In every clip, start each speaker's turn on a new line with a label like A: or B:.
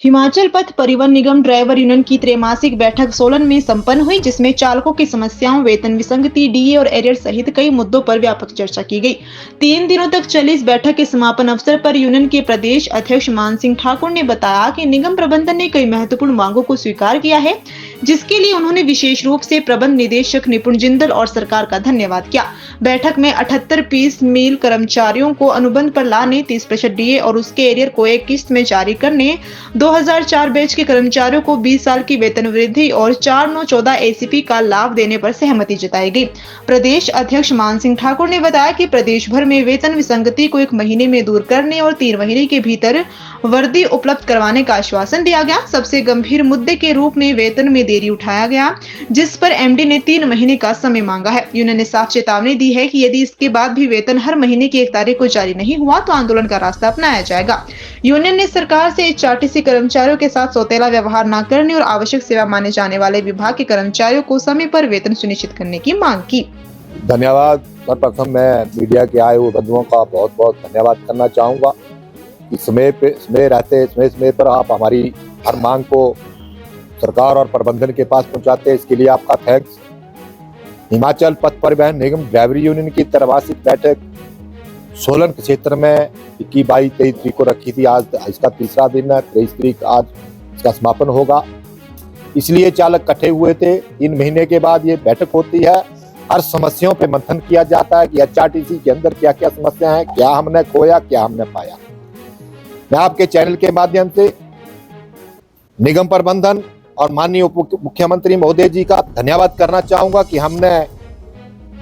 A: हिमाचल पथ परिवहन निगम driver union की त्रैमासिक बैठक सोलन में संपन्न हुई, जिसमें चालकों की समस्याओं, वेतन विसंगति, डीए और एरियर सहित कई मुद्दों पर व्यापक चर्चा की गई। 3 दिनों तक चली इस बैठक के समापन अवसर पर यूनियन के प्रदेश अध्यक्ष मान सिंह ठाकुर ने बताया कि निगम प्रबंधन ने कई महत्वपूर्ण मांगों को स्वीकार किया है, जिसके लिए उन्होंने विशेष रूप से प्रबंध निदेशक निपुण जिंदल और सरकार का धन्यवाद किया। बैठक में 78 पीस मील कर्मचारियों को अनुबंध पर लाने, 30% डीए और उसके एरियर को एक किस्त में जारी करने, 2004 बैच के कर्मचारियों को 20 साल की वेतन वृद्धि और 4914 एसीपी का लाभ देने पर सहमति जताई गई। प्रदेश अध्यक्ष मान सिंह ठाकुर ने बताया कि प्रदेश भर में वेतन विसंगति को 1 महीने में दूर करने और 3 महीने के भीतर वर्दी उपलब्ध करवाने का आश्वासन दिया गया। सबसे गंभीर मुद्दे के रूप में वेतन में देरी उठाया गया, जिस पर एमडी ने 3 महीने का समय मांगा है। यूनियन ने साफ चेतावनी दी है कि यदि इसके बाद भी वेतन हर महीने की 1 तारीख को जारी नहीं हुआ तो आंदोलन का रास्ता अपनाया जाएगा। यूनियन ने सरकार से एचआरटीसी कर्मचारियों के साथ सौतेला व्यवहार न करने और आवश्यक सेवा माने जाने वाले विभाग के कर्मचारियों को समय पर वेतन सुनिश्चित करने की मांग की।
B: धन्यवाद। सर्वप्रथम मैं मीडिया के आए हुए बंधुओं का बहुत बहुत धन्यवाद करना चाहूँगा कि समय पर आप हमारी हर मांग को सरकार और प्रबंधन के पास पहुंचाते हैं, इसके लिए आपका थैंक्स। हिमाचल पथ परिवहन निगम ड्राइवर यूनियन की त्रैमासिक बैठक सोलन क्षेत्र में 21, 22, 23 तारीख को रखी थी। आज इसका तीसरा दिन है, 23 तारीख आज इसका समापन होगा। इसलिए चालक इकट्ठे हुए थे। 3 महीने के बाद ये बैठक होती है। हर समस्याओं पे मंथन किया जाता है कि एचआरटीसी के अंदर क्या क्या समस्या है, क्या हमने खोया, क्या हमने पाया। मैं आपके चैनल के माध्यम से निगम प्रबंधन और माननीय उप मुख्यमंत्री महोदय जी का धन्यवाद करना चाहूंगा कि हमने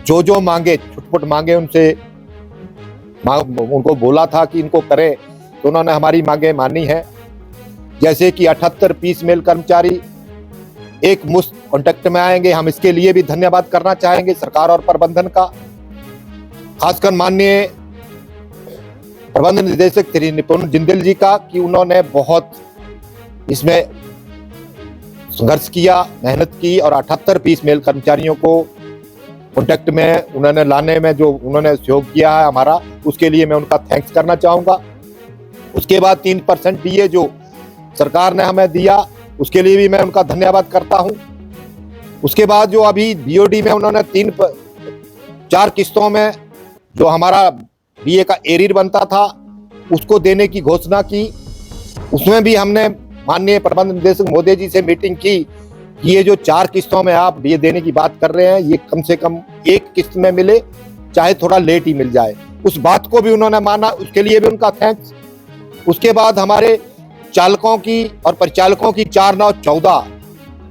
B: जो मांगे, छुटपुट मांगे, उनको बोला था कि इनको करें, तो उन्होंने हमारी मांगे मानी है। जैसे कि 78 पीस मेल कर्मचारी एक मुश्त कॉन्ट्रैक्ट में आएंगे, हम इसके लिए भी धन्यवाद करना चाहेंगे सरकार और प्रबंधन का, खासकर माननीय प्रबंध निदेशक श्री निपुण जिंदल जी का, कि उन्होंने बहुत इसमें संघर्ष किया, मेहनत की और 78 पीस मेल कर्मचारियों को कॉन्ट्रैक्ट में उन्होंने लाने में जो उन्होंने सहयोग किया है हमारा, उसके लिए मैं उनका थैंक्स करना चाहूँगा। उसके बाद 3% डीए जो सरकार ने हमें दिया, उसके लिए भी मैं उनका धन्यवाद करता हूँ। उसके बाद जो अभी बीओडी में उन्होंने 4 किस्तों में जो हमारा डीए का एरियर बनता था उसको देने की घोषणा की, उसमें भी हमने माननीय प्रबंध निदेशक महोदय जी से मीटिंग की कि ये जो 4 किस्तों में आप डीए देने की बात कर रहे हैं, ये कम से कम 1 किस्त में मिले, चाहे थोड़ा लेट ही मिल जाए। उस बात को भी उन्होंने माना, उसके लिए भी उनका थैंक्स। उसके बाद हमारे चालकों की और परिचालकों की 4914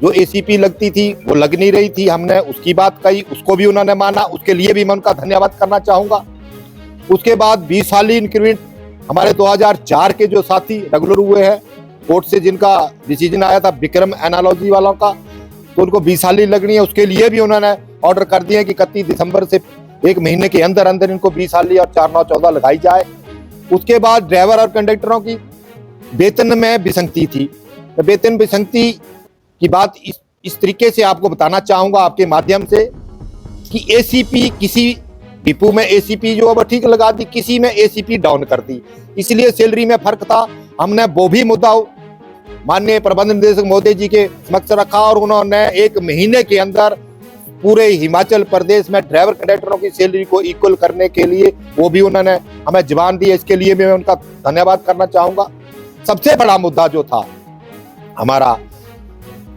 B: जो एसीपी लगती थी वो लग नहीं रही थी, हमने उसकी बात कही, उसको भी उन्होंने माना, उसके लिए भी मैं उनका धन्यवाद करना चाहूँगा। उसके बाद 20 साली इंक्रीमेंट हमारे 2004 के जो साथी रेगुलर हुए हैं, कोर्ट से जिनका डिसीजन आया था विक्रम एनालॉजी वालों का, तो उनको 20 साली लगनी है, उसके लिए भी उन्होंने ऑर्डर कर दिए कि 31 दिसंबर से 1 महीने के अंदर अंदर इनको 20 साली और 4914 लगाई जाए। उसके बाद ड्राइवर और कंडक्टरों की वेतन में विसंगति थी। वेतन विसंगति की बात इस तरीके से आपको बताना चाहूंगा आपके माध्यम से कि एसीपी किसी डिपो में एसीपी जो अब ठीक लगा दी, किसी में एसीपी डाउन कर दी, इसलिए सैलरी में फर्क था। हमने वो भी मुद्दा माननीय प्रबंध निदेशक महोदय जी के समक्ष रखा और उन्होंने 1 महीने के अंदर पूरे हिमाचल प्रदेश में ड्राइवर कंडक्टरों की सैलरी को इक्वल करने के लिए वो भी उन्होंने हमें जवान दी। इसके लिए मैं उनका धन्यवाद करना चाहूंगा। सबसे बड़ा मुद्दा जो था हमारा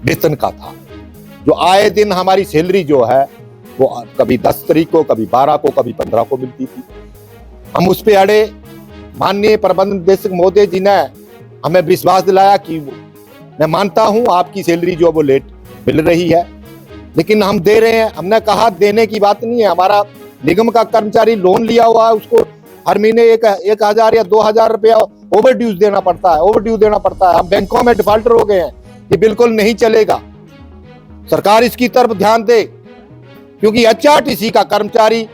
B: वेतन का था, जो आए दिन हमारी सैलरी जो है वो कभी 10 तारीख को, कभी 12 को, कभी 15 को मिलती थी। हम उस पे अड़े। माननीय प्रबंध निदेशक महोदय जी ने हमें विश्वास दिलाया कि मैं मानता हूं आपकी सैलरी जो वो लेट मिल रही है, लेकिन हम दे रहे हैं। हमने कहा देने की बात नहीं है, हमारा निगम का कर्मचारी लोन लिया हुआ है, उसको हर महीने 1,000 या 2,000 रुपया ओवरड्यूज देना पड़ता है, ओवरड्यू देना पड़ता है। हम बैंकों में डिफॉल्टर हो गए हैं, ये बिल्कुल नहीं चलेगा। सरकार इसकी तरफ ध्यान दे, क्योंकि एचआरटीसी का कर्मचारी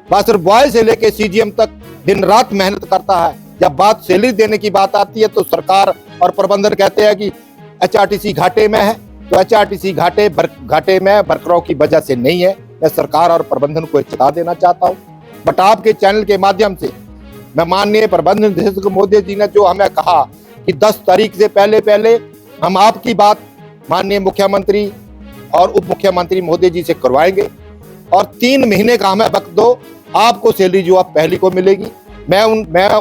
B: बस बॉय से लेके सीजीएम तक दिन रात मेहनत करता है। जब बात सैलरी देने की बात आती है तो सरकार और प्रबंधन कहते हैं कि एचआरटीसी घाटे में है, तो एचआरटीसी घाटे में वर्करों की वजह से नहीं है। मैं सरकार और प्रबंधन को चेता देना चाहता हूँ। बट आपके चैनल के माध्यम से मैं माननीय प्रबंध निदेशक महोदय जी ने जो हमें कहा कि 10 तारीख से पहले पहले हम आपकी बात माननीय मुख्यमंत्री और उप मुख्यमंत्री मोदी जी से करवाएंगे और 3 महीने का हमें वक्त दो, आपको सैलरी जो आप पहली को मिलेगी। मैं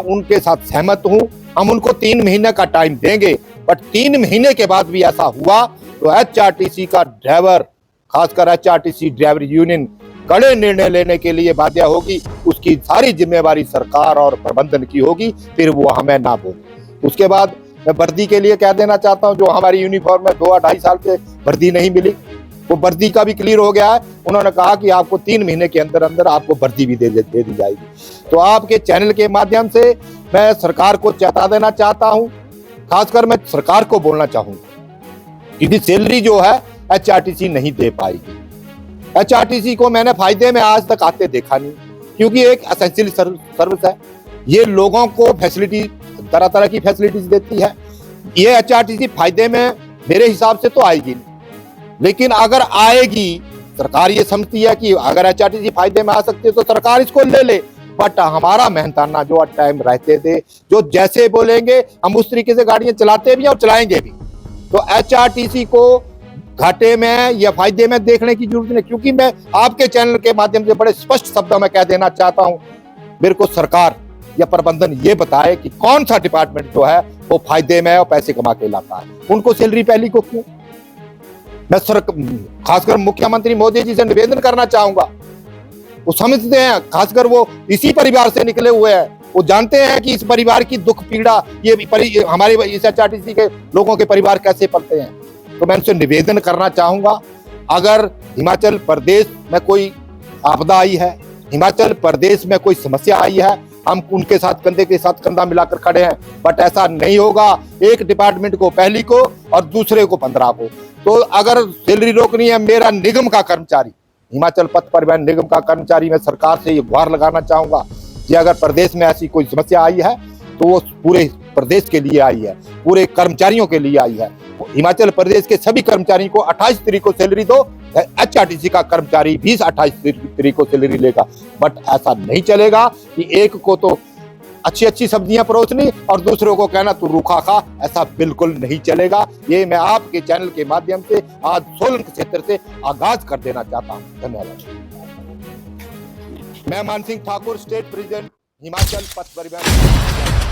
B: उनके साथ सहमत हूं, हम उनको 3 महीने का टाइम देंगे, बट 3 महीने के बाद भी ऐसा हुआ तो एचआरटीसी का ड्राइवर, खासकर एचआरटीसी ड्राइवर यूनियन कड़े निर्णय लेने के लिए बाध्य होगी। उसकी सारी जिम्मेवारी सरकार और प्रबंधन की होगी, फिर वो हमें ना बोले। उसके बाद मैं वर्दी के लिए कह देना चाहता हूं, जो हमारी यूनिफॉर्म में 2-2.5 साल से वर्दी नहीं मिली, वो वर्दी का भी क्लियर हो गया है। उन्होंने कहा कि आपको 3 महीने के अंदर अंदर आपको वर्दी भी दे दी जाएगी। तो आपके चैनल के माध्यम से मैं सरकार को चेता देना चाहता हूं, खासकर मैं सरकार को बोलना चाहूंगा कि सैलरी जो है एचआरटीसी नहीं दे पाएगी। एचआरटीसी को मैंने फायदे में आज तक आते देखा नहीं, क्योंकि एक एसेंशियल सर्विस है। ये लोगों को फैसिलिटी, तरह तरह की फैसिलिटीज देती है। ये एचआरटीसी फायदे में मेरे हिसाब से तो आएगी नहीं, लेकिन अगर आएगी, सरकार ये समझती है कि अगर एचआरटीसी फायदे में आ सकती है तो सरकार इसको ले ले। बट हमारा मेहनताना जो टाइम रहते थे, जो जैसे बोलेंगे हम उस तरीके से गाड़ियां चलाते भी और चलाएंगे भी। तो एचआरटीसी को घाटे में या फायदे में देखने की जरूरत नहीं, क्योंकि मैं आपके चैनल के माध्यम से बड़े स्पष्ट शब्दों में कह देना चाहता हूं, मेरे को सरकार या प्रबंधन ये बताए कि कौन सा डिपार्टमेंट जो है वो फायदे में और पैसे कमा के लाता है, उनको सैलरी पहली को क्यों। मैं खासकर मुख्यमंत्री मोदी जी से निवेदन करना चाहूंगा, वो समझते हैं, खासकर वो इसी परिवार से निकले हुए हैं, वो जानते हैं कि इस परिवार की दुख पीड़ा ये हमारे इस एचआरटीसी के लोगों के परिवार कैसे पलते हैं। तो मैं उनसे निवेदन करना चाहूंगा, अगर हिमाचल प्रदेश में कोई आपदा आई है, हिमाचल प्रदेश में कोई समस्या आई है, हम उनके साथ कंधे के साथ कंधा मिलाकर खड़े हैं। बट ऐसा नहीं होगा एक डिपार्टमेंट को पहली को और दूसरे को 15 को। तो अगर सैलरी रोकनी है, मेरा निगम का कर्मचारी, हिमाचल पथ परिवहन निगम का कर्मचारी, मैं सरकार से ये गुहार लगाना चाहूंगा कि अगर प्रदेश में ऐसी कोई समस्या आई है तो वो पूरे प्रदेश के लिए आई है, पूरे कर्मचारियों के लिए आई है। हिमाचल प्रदेश के सभी कर्मचारियों को 28 तारीख को सैलरी दो, एचआरटीसी का कर्मचारी भी 28 तारीख को सैलरी लेगा। बट ऐसा नहीं चलेगा कि एक को तो अच्छी अच्छी सब्जियां परोसनी और दूसरों को कहना तू रूखा खा, ऐसा बिल्कुल नहीं चलेगा। ये मैं आपके चैनल के माध्यम से आज सोलन क्षेत्र से आगाज कर देना चाहता हूं। धन्यवाद। मैं मान सिंह ठाकुर, स्टेट प्रेसिडेंट, हिमाचल पथ परिवहन।